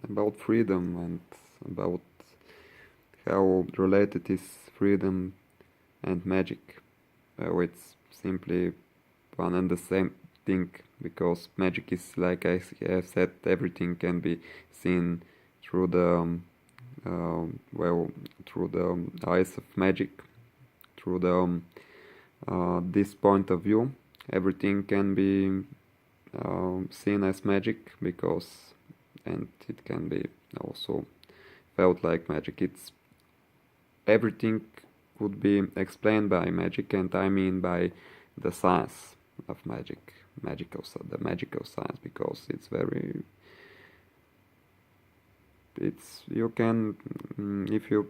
about freedom and about how related is freedom and magic. It's simply one and the same thing, because magic is, like I have said, everything can be seen through the well, through the eyes of magic, through the this point of view. Everything can be seen as magic, because, and it can be also felt like magic. It's everything could be explained by magic, and I mean by the science of magic, the magical science, because it's very, it's, you can, if you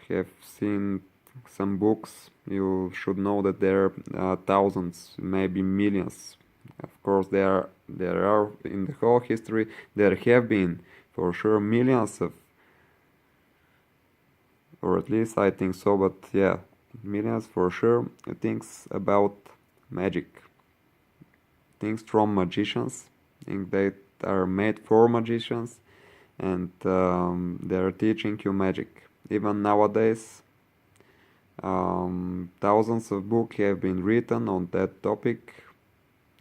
have seen some books, you should know that there are thousands, maybe millions. Of course, there are in the whole history, there have been for sure millions of, or at least I think so, but yeah, millions for sure, things about magic, things from magicians, things that are made for magicians, and they're teaching you magic. Even nowadays, thousands of books have been written on that topic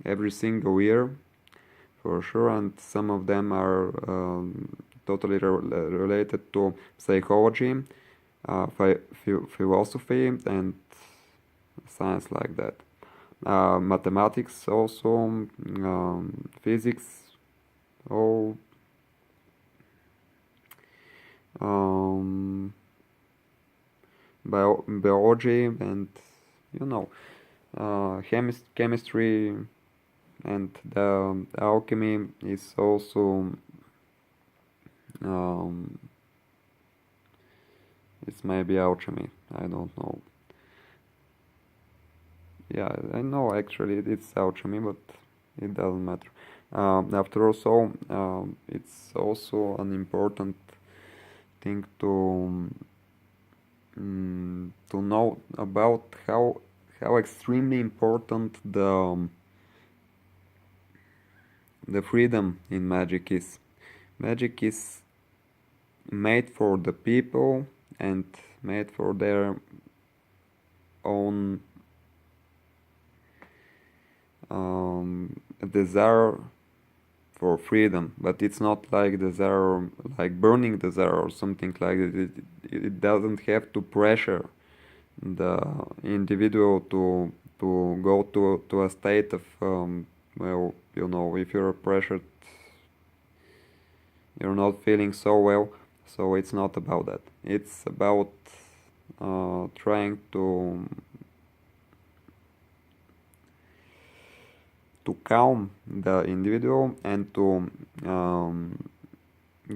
every single year, for sure, and some of them are totally related to psychology, philosophy, and science like that. Mathematics also, physics, all, um, biology, and you know, chemistry, and the alchemy is also, it's maybe alchemy, I don't know. Yeah, I know actually it's alchemy, but it doesn't matter. After all, so it's also an important thing to know about how extremely important the freedom in magic is. Magic is made for the people and made for their own desire for freedom, but it's not like desire, like burning desire or something like that. It doesn't have to pressure the individual to go to a state of well, you know, if you're pressured, you're not feeling so well. So it's not about that. It's about trying to calm the individual and to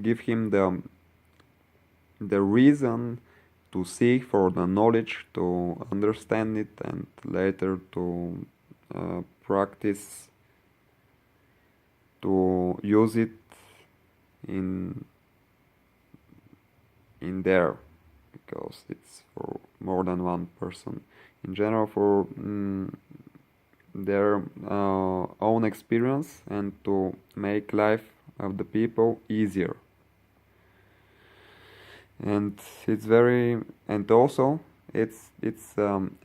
give him the reason to seek for the knowledge, to understand it, and later to practice, to use it in there, because it's for more than one person. In general, for their own experience, and to make life of the people easier. And it's very, and also it's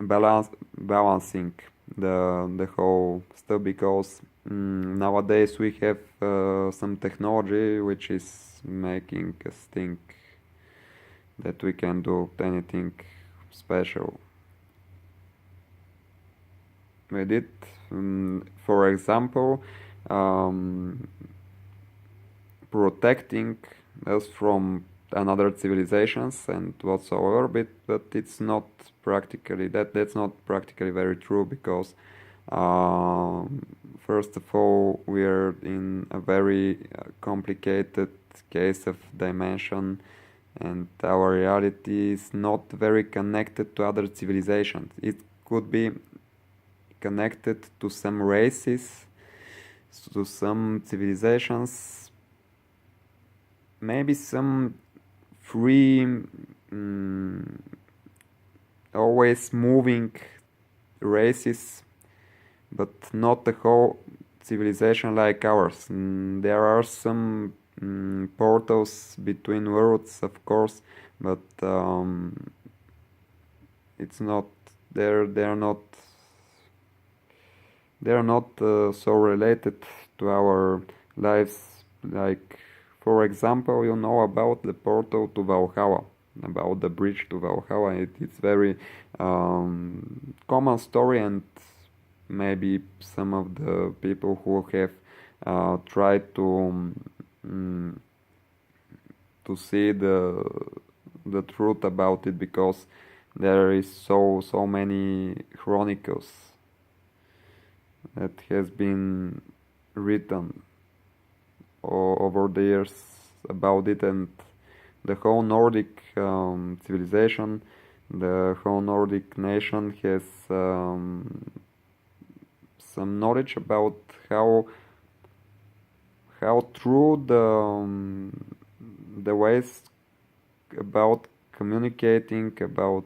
balancing the whole stuff, because nowadays we have some technology which is making us think that we can do anything special with it. For example, protecting us from another civilizations and whatsoever, but it's not practically, that's not practically very true, because first of all, we're in a very complicated case of dimension, and our reality is not very connected to other civilizations. It could be connected to some races, to some civilizations, maybe some free, always moving races, but not the whole civilization like ours. There are some portals between worlds, of course, but it's not they're not so related to our lives. Like, for example, you know about the portal to Valhalla, about the bridge to Valhalla. It's very common story, and maybe some of the people who have tried mm, to see the truth about it, because there is so many chronicles that has been written over the years about it, and the whole Nordic civilization, the whole Nordic nation has some knowledge about how true the ways about communicating, about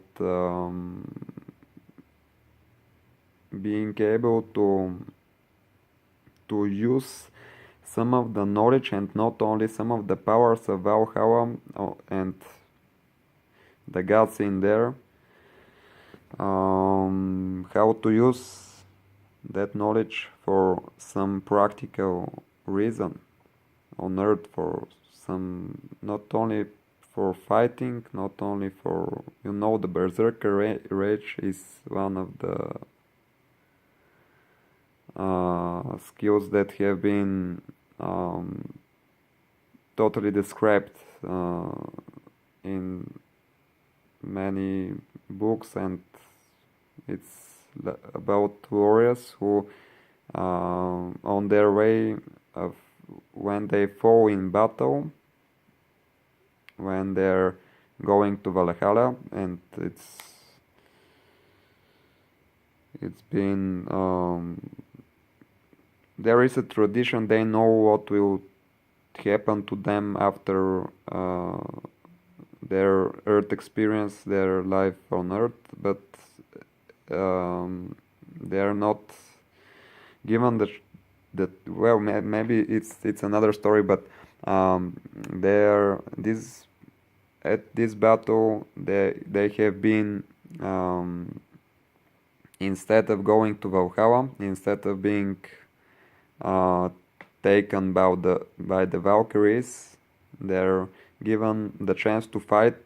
being able to use some of the knowledge, and not only some of the powers of Valhalla and the gods in there, how to use that knowledge for some practical reason on Earth, for some, not only for fighting, not only for, the Berserker Rage is one of the skills that have been totally described in many books, and it's about warriors who on their way of when they fall in battle, when they're going to Valhalla, and it's been there is a tradition. They know what will happen to them after their Earth experience, their life on Earth, but they are not given that. Well, maybe it's another story, but at this battle they have been, instead of going to Valhalla, instead of being taken by the Valkyries, they're given the chance to fight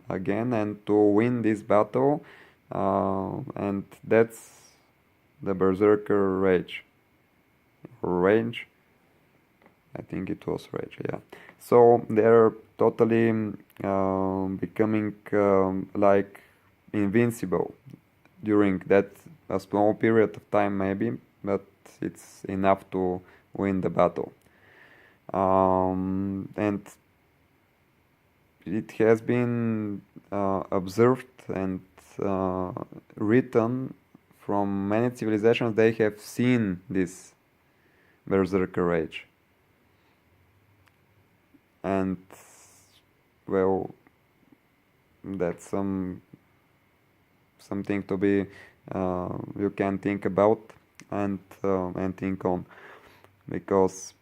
again and to win this battle, and that's the Berserker Rage, or Rage. I think it was Rage, yeah. So they're totally becoming like invincible during that a small period of time, maybe, but it's enough to win the battle. And it has been observed and written from many civilizations. They have seen this Berserker Rage, and well, that's something to be you can think about and think on, because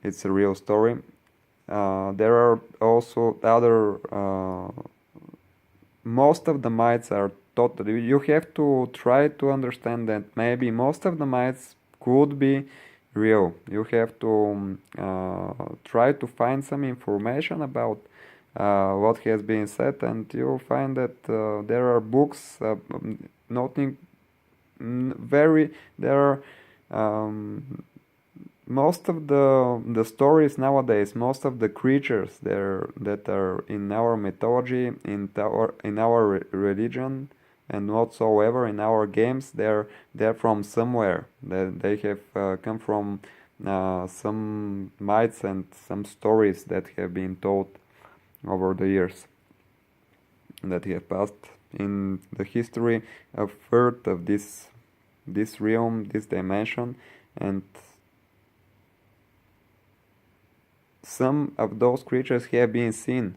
it's a real story. There are also other. Most of the myths are totally. You have to try to understand that maybe most of the myths could be real. You have to try to find some information about what has been said, and you'll find that there are books, nothing very. There are most of the stories nowadays, most of the creatures there that are in our mythology, in our religion, and whatsoever in our games, they're from somewhere. They have come from some myths and some stories that have been told over the years, that have passed in the history of Earth, of this realm, this dimension, and some of those creatures have been seen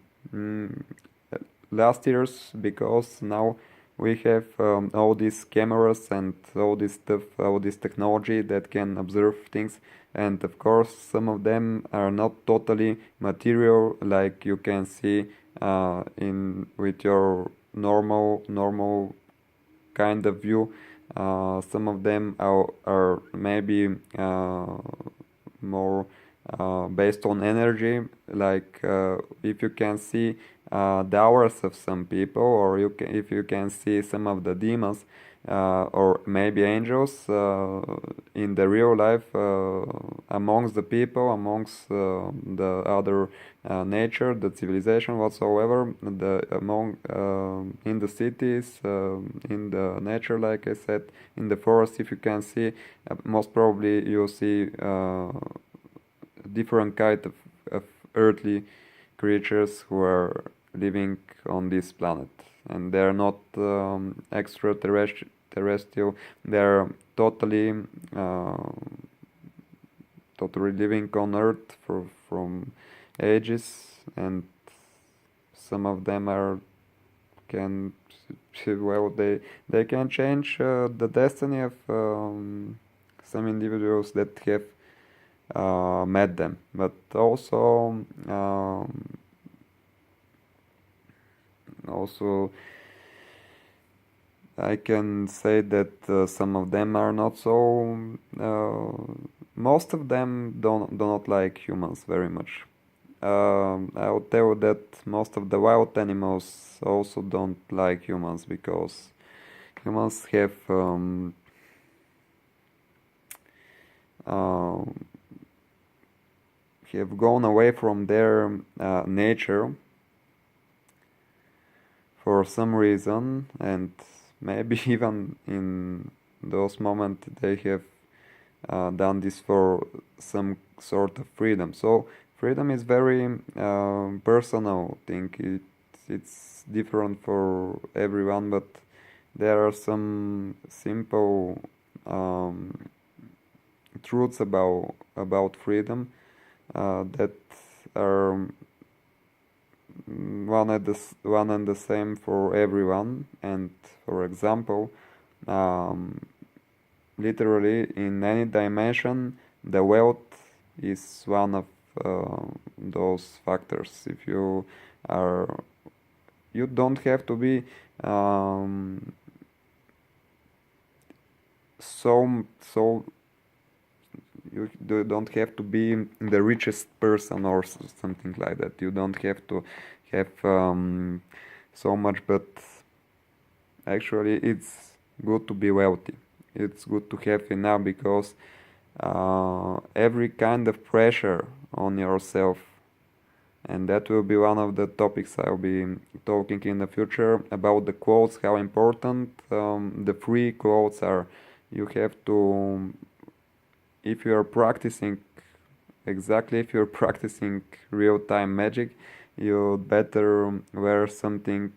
last years, because now we have all these cameras and all this stuff, all this technology that can observe things, and of course some of them are not totally material like you can see in with your normal kind of view. Some of them are maybe more based on energy, like if you can see the hours of some people, or if you can see some of the demons or maybe angels in the real life amongst the people, amongst the other nature, the civilization whatsoever, the among in the cities, in the nature, like I said, in the forest. If you can see, most probably you'll see different kind of earthly creatures who are living on this planet, and they are not extraterrestrial. They are uh, totally living on Earth from ages, and some of them are can well they can change the destiny of some individuals that have met them, but also I can say that some of them are not so. Most of them do not like humans very much. I would tell that most of the wild animals also don't like humans, because humans uh, have gone away from their nature for some reason, and maybe even in those moments they have done this for some sort of freedom. So freedom is very personal thing. It's different for everyone, but there are some simple truths about freedom that are one and the same for everyone. And for example, um, literally in any dimension, the wealth is one of those factors. If you don't have to be so you don't have to be the richest person or something like that. You don't have to have so much, but actually it's good to be wealthy. It's good to have enough, because every kind of pressure on yourself, and that will be one of the topics I'll be talking in the future about the quotes, how important the free quotes are. You have to, if you are practicing if you're practicing real-time magic, you better wear something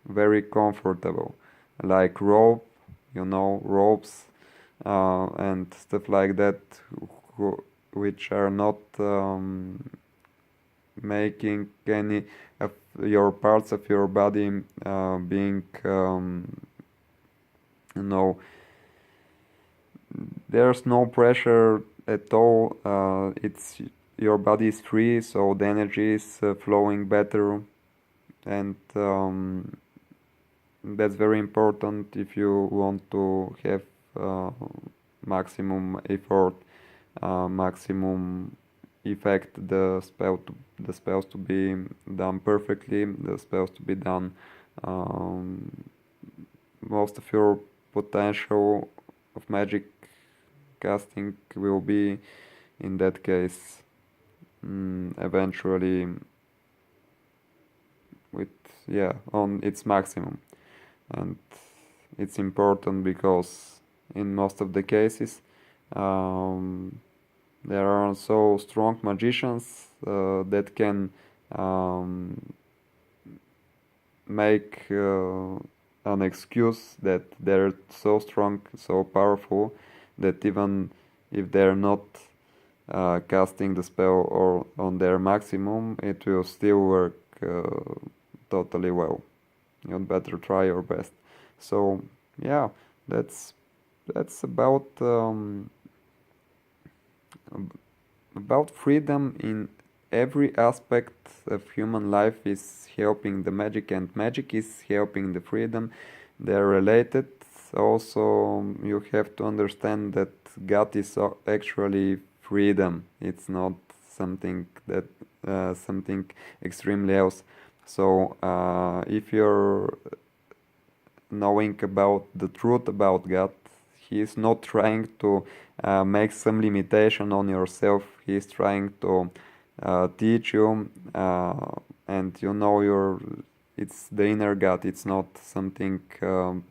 very comfortable, like ropes and stuff like that, which are not making any of your parts of your body being you know there's no pressure at all. It's your body is free, so the energy is flowing better, and that's very important if you want to have maximum effort, maximum effect. The spells to be done perfectly. The spells to be done. Um, Most of your potential of magic casting will be in that case eventually with on its maximum. And it's important because in most of the cases there are so strong magicians that can um, make an excuse that they're so strong, so powerful, that even if they're not casting the spell or on their maximum, it will still work totally well. You'd better try your best. So yeah, that's that's about freedom in every aspect of human life is helping the magic, and magic is helping the freedom. They're related. Also, you have to understand that God is actually freedom. It's not something extremely else. So if you're knowing about the truth about God, He is not trying to make some limitation on yourself. He is trying to teach you, and you know it's the inner God. It's not something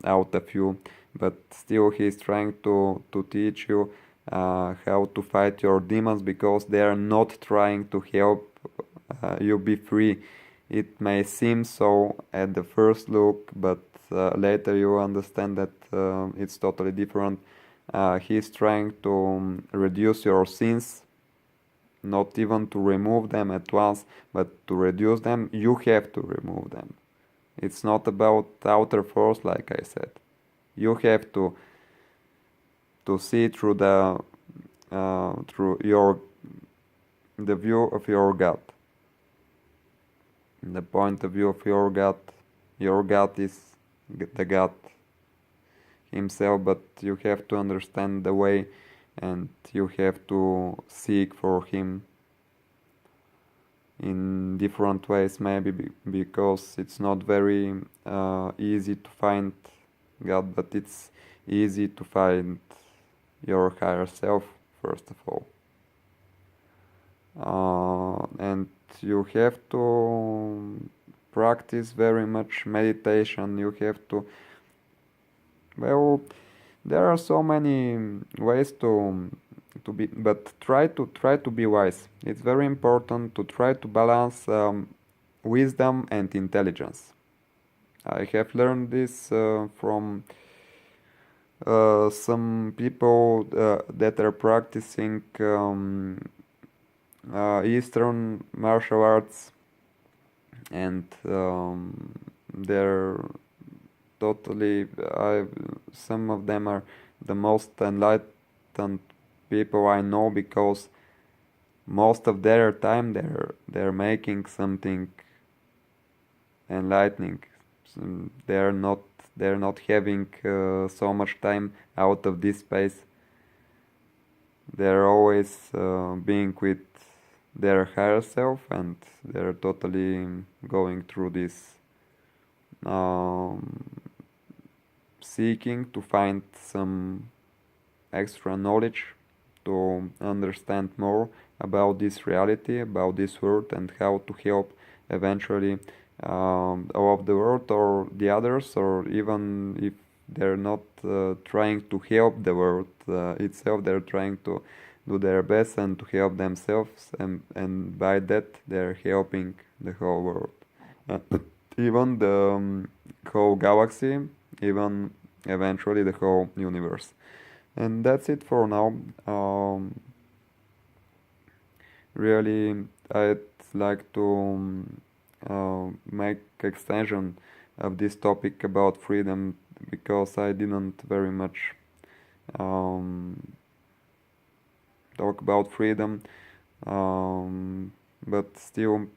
out of you, but still He is trying to teach you how to fight your demons, because they are not trying to help you be free. It may seem so at the first look, but later you understand that it's totally different. He's trying to reduce your sins, not even to remove them at once, but to reduce them. You have to remove them. It's not about outer force, like I said. You have to see through the view of your God, the point of view of your God. Your God is the God himself, but you have to understand the way, and you have to seek for him in different ways, maybe because it's not very easy to find God, but it's easy to find your higher self, first of all. And you have to practice very much meditation. You have to, well, there are so many ways to be, but try to be wise. It's very important to try to balance wisdom and intelligence. I have learned this from some people that are practicing Eastern martial arts, and they're totally. Some of them are the most enlightened people I know, because most of their time they're making something enlightening. They're not having so much time out of this space. They're always being with their higher self, and they're totally going through this seeking to find some extra knowledge to understand more about this reality, about this world, and how to help eventually all of the world or the others, or even if they're not trying to help the world itself, they're trying to do their best and to help themselves, and by that they're helping the whole world. Even the whole galaxy, even eventually the whole universe. And that's it for now. Really, I'd like to make extension of this topic about freedom, because I didn't very much talk about freedom, but still,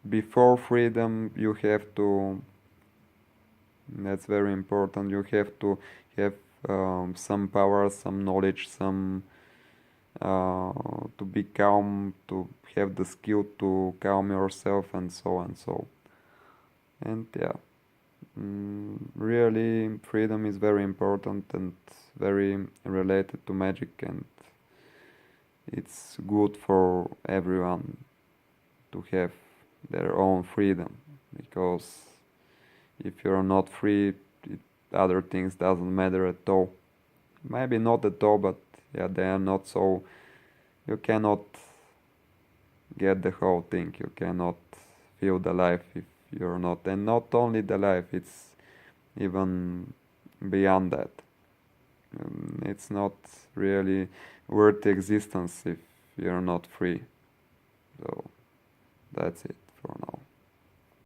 before freedom, you have to. That's very important. You have to have some power, some knowledge, some to be calm, to have the skill to calm yourself, and so and so. And yeah, really, freedom is very important and very related to magic, and it's good for everyone to have their own freedom, because if you're not free, other things doesn't matter at all. Maybe not at all, but yeah, they are not so. You cannot get the whole thing. You cannot feel the life if you're not. And not only the life, it's even beyond that. It's not really worth existence if you're not free. So that's it for now.